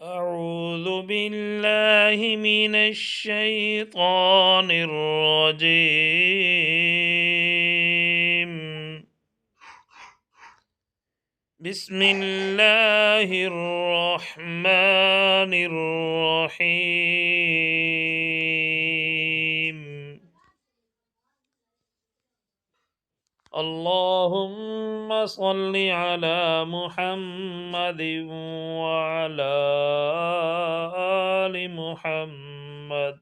أعوذ بالله من الشيطان الرجيم. بسم الله الرحمن الرحيم. اللهم صل على محمد وعلى آل محمد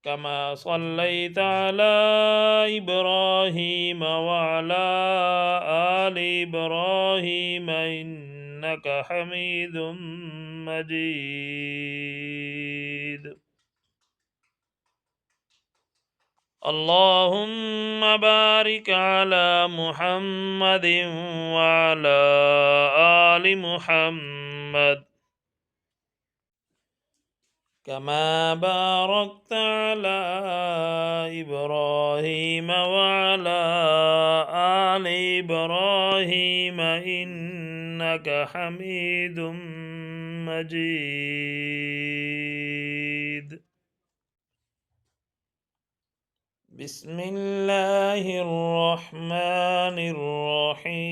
كما صليت على إبراهيم وعلى آل إبراهيم إنك حميد مجيد. اللهم بارك على محمد وعلى آل محمد كما باركت على إبراهيم وعلى آل إبراهيم إنك حميد مجيد. بسم الله الرحمن الرحيم.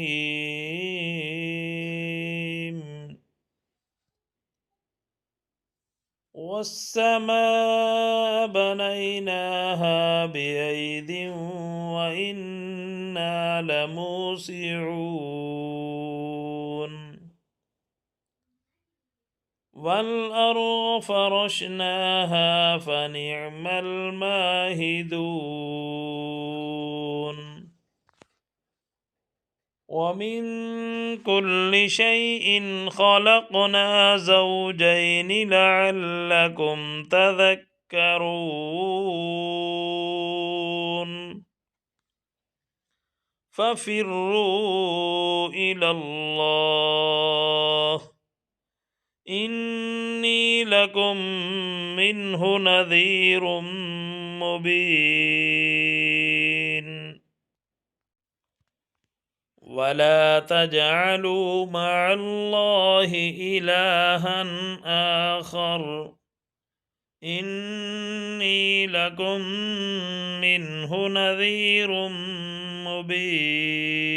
والسماء بنيناها بأيد وإنا لموسعون. والأرض فرشناها فنعم الماهدون. ومن كل شيء خلقنا زوجين لعلكم تذكرون. ففروا إلى الله إني لكم منه نذير مبين. ولا تجعلوا مع الله إلها آخر إني لكم منه نذير مبين.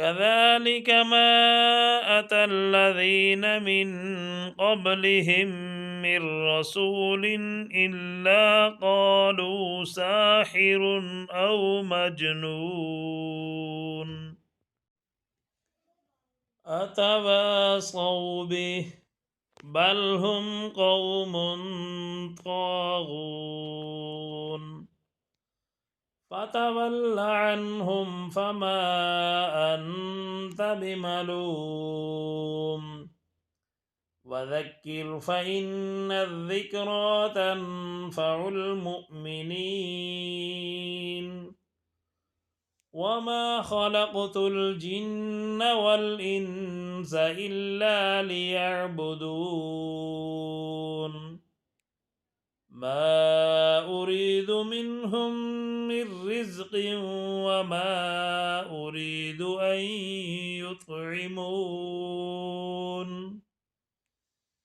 كذلك ما أتى الذين من قبلهم من رسول إلا قالوا ساحر أو مجنون أتواصوا به بل هم قوم طاغون. فتول عنهم فما أنت بملوم وذكر فإن الذكرى تنفع المؤمنين. وما خلقت الجن والإنس إلا ليعبدون ما أريد منهم من رزق وما أريد أن يطعمون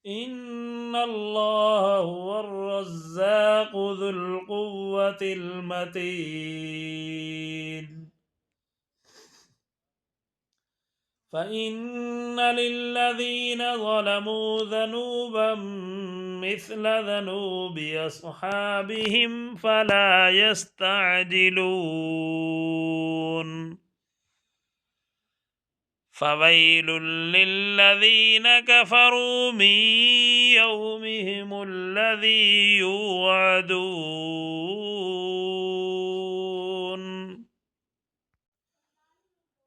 إن الله هو الرزاق ذو القوة المتين. فإن للذين ظلموا ذنوبا مثل ذنوب أصحابهم فلا يستعجلون. فويل للذين كفروا من يومهم الذي يوعدون.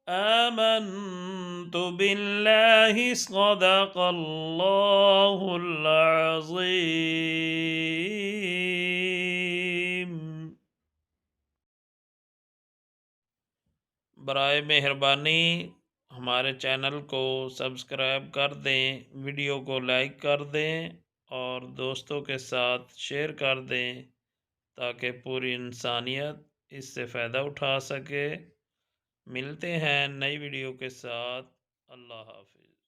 آمنت بالله صدق الله العظيم. बराए मेहरबानी हमारे चैनल को सब्सक्राइब कर दें, वीडियो को लाइक कर दें और दोस्तों के साथ शेयर कर दें ताकि पूरी इंसानियत इससे फ़ायदा उठा सके। मिलते हैं नई वीडियो के साथ। अल्लाह हाफ़िज़।